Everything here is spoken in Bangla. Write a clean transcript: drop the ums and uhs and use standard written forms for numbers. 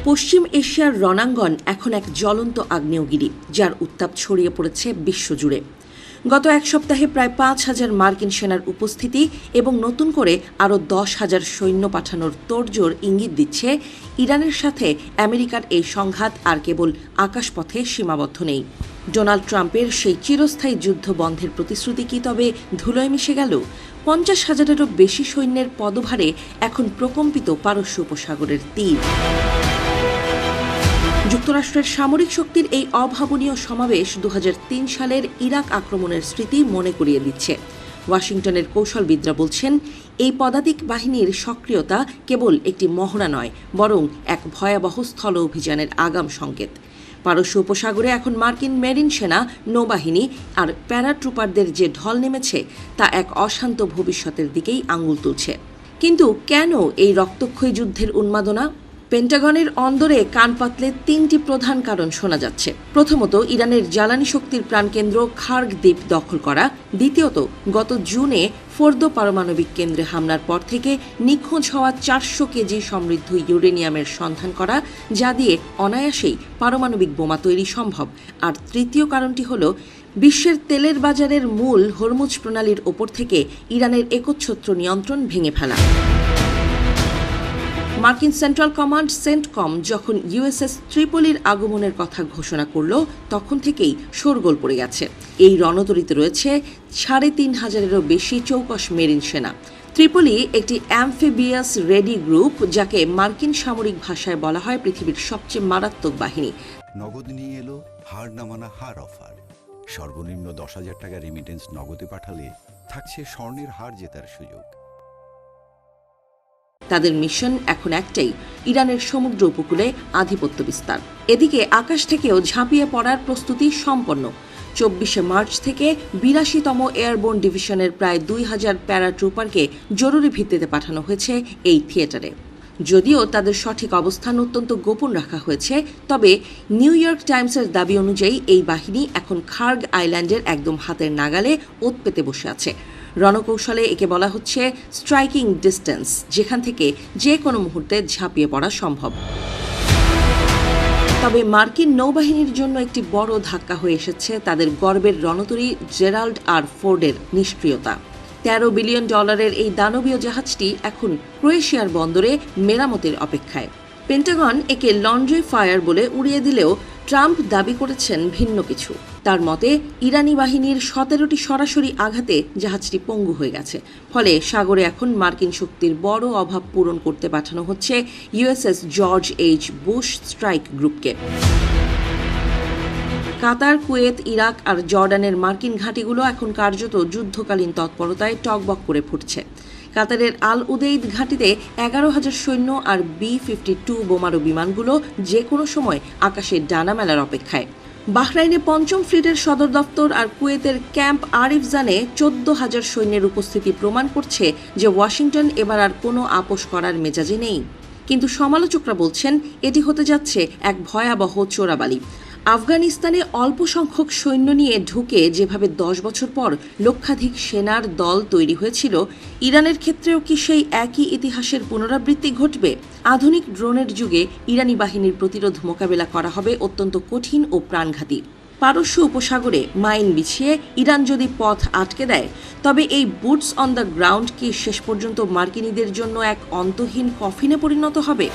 পশ্চিম এশিয়ার রণাঙ্গন এখন এক জ্বলন্ত আগ্নেয়গিরি, যার উত্তাপ ছড়িয়ে পড়েছে বিশ্বজুড়ে। গত এক সপ্তাহে প্রায় ৫,০০০ মার্কিন সেনার উপস্থিতি এবং নতুন করে আরও ১০,০০০ সৈন্য পাঠানোর তোড়জোড় ইঙ্গিত দিচ্ছে ইরানের সাথে আমেরিকার এই সংঘাত আর কেবল আকাশপথে সীমাবদ্ধ নেই। ডোনাল্ড ট্রাম্পের সেই চিরস্থায়ী যুদ্ধ বন্ধের প্রতিশ্রুতি কি তবে ধুলোয় মিশে গেল? ৫০,০০০-এরও বেশি সৈন্যের পদভারে এখন প্রকম্পিত পারস্য উপসাগরের তীর। যুক্তরাষ্ট্রের সামরিক শক্তির এই অভাবনীয় সমাবেশ ২০০৩ সালের ইরাক আক্রমণের স্মৃতি মনে করিয়ে দিচ্ছে। ওয়াশিংটনের কৌশলবিদরা বলছেন, এই পদাতিক বাহিনীর সক্রিয়তা কেবল একটি মহড়া নয়, বরং এক ভয়াবহ স্থল অভিযানের আগাম সংকেত। পারস্য উপসাগরে এখন মার্কিন মেরিন সেনা, নৌবাহিনী আর প্যারাট্রুপারদের যে ঢল নেমেছে, তা এক অশান্ত ভবিষ্যতের দিকেই আঙুল তুলছে। কিন্তু কেন এই রক্তক্ষয়ী যুদ্ধের উন্মাদনা? পেন্টাগনের অন্দরে কান পাতলে ৩টি প্রধান কারণ শোনা যাচ্ছে। প্রথমত, ইরানের জ্বালানি শক্তির প্রাণকেন্দ্র খার্গ দ্বীপ দখল করা। দ্বিতীয়ত, গত জুনে ফোর্দো পারমাণবিক কেন্দ্রে হামলার পর থেকে নিখোঁজ হওয়া ৪০০ কেজি সমৃদ্ধ ইউরেনিয়ামের সন্ধান করা, যা দিয়ে অনায়াসেই পারমাণবিক বোমা তৈরি সম্ভব। আর তৃতীয় কারণটি হল বিশ্বের তেলের বাজারের মূল হরমুজ প্রণালীর ওপর থেকে ইরানের একচ্ছত্র নিয়ন্ত্রণ ভেঙে ফেলা। মার্কিন সেন্ট্রাল কমান্ড সেন্টকম যখন ইউএসএস ত্রিপোলির আগমনের কথা ঘোষণা করল, তখন থেকেই শোরগোল পড়ে গেছে। এই রণতরীতে রয়েছে ৩,৫০০-এরও বেশি চৌকস মেরিন সেনা। ত্রিপোলি একটি অ্যামফিবিয়াস রেডি গ্রুপ, যাকে মার্কিন সামরিক ভাষায় বলা হয় পৃথিবীর সবচেয়ে মারাত্মক বাহিনী। নগদ নিয়ে এলো হার না মানা হার অফার। সর্বনিম্ন ১০,০০০ টাকা রেমিটেন্স নগদে পাঠালে থাকছে স্বর্ণের হার জেতার সুযোগ। তাদের মিশন এখন একটাই, ইরানের সমুদ্র উপকূলে আধিপত্য বিস্তার। এদিকে আকাশ থেকেও ঝাঁপিয়ে পড়ার প্রস্তুতি সম্পন্ন। ২৪শে মার্চ থেকে ৮২তম এয়ারবোর্ন ডিভিশনের প্রায় ২,০০০ প্যারাট্রুপারকে জরুরি ভিত্তিতে পাঠানো হয়েছে এই থিয়েটারে। যদিও তাদের সঠিক অবস্থান অত্যন্ত গোপন রাখা হয়েছে, তবে নিউ ইয়র্ক টাইমসের দাবি অনুযায়ী এই বাহিনী এখন খার্গ আইল্যান্ডের একদম হাতের নাগালে ওত পেতে বসে আছে। রণকৌশলে একে বলা হচ্ছে স্ট্রাইকিং ডিস্টেন্স, যেখান থেকে যে কোনো মুহূর্তে ঝাঁপিয়ে পড়া সম্ভব। তবে মার্কিন নৌবাহিনীর জন্য একটি বড় ধাক্কা হয়ে এসেছে তাদের গর্বের রণতরী জেরাল্ড আর ফোর্ডের নিষ্ক্রিয়তা। $১৩ বিলিয়ন এই দানবীয় জাহাজটি এখন ক্রোয়েশিয়ার বন্দরে মেরামতের অপেক্ষায়। পেন্টাগন একে লন্ড্রি ফায়ার বলে উড়িয়ে দিলেও ট্রাম্প দাবি করেছেন ভিন্ন কিছু। তার মতে, ইরানি বাহিনীর ১৭টি সরাসরি আঘাতে জাহাজটি পঙ্গু হয়ে গেছে। ফলে সাগরে এখন মার্কিন শক্তির বড় অভাব পূরণ করতে পাঠানো হচ্ছে USS George H Bush strike গ্রুপকে। কাতার, কুয়েত, ইরাক আর জর্ডানের মার্কিন ঘাঁটিগুলো এখন কার্যত যুদ্ধকালীন তৎপরতায় টকবক করে ফুটছে। কাতারের আল উদেইদ ঘাঁটিতে ১১,০০০ সৈন্য আর B-52 বোমারু বিমানগুলো যে কোনো সময় আকাশে ডানা মেলার অপেক্ষায়। বাহরাইনে ৫ম ফ্লিটের সদর দফতর আর কুয়েতের ক্যাম্প আরিফজানে ১৪,০০০ সৈন্যের উপস্থিতি প্রমাণ করছে যে ওয়াশিংটন এবার আর কোনো আপোষ করার মেজাজে নেই। কিন্তু সমালোচকরা বলছেন, এটি হতে যাচ্ছে এক ভয়াবহ চোরাবালি। আফগানিস্তানে অল্প সংখ্যক সৈন্য নিয়ে ঢুকে যেভাবে ১০ বছর পর লক্ষাধিক সেনার দল তৈরি হয়েছিল, ইরানের ক্ষেত্রেও কি সেই একই ইতিহাসের পুনরাবৃত্তি ঘটবে? আধুনিক ড্রোনের যুগে ইরানি বাহিনীর প্রতিরোধ মোকাবেলা করা হবে অত্যন্ত কঠিন ও প্রাণঘাতী। পারস্য উপসাগরে মাইন বিছিয়ে ইরান যদি পথ আটকে দেয়, তবে এই বুটস অন দ্য গ্রাউন্ড কি শেষ পর্যন্ত মার্কিনীদের জন্য এক অন্তহীন কফিনে পরিণত হবে?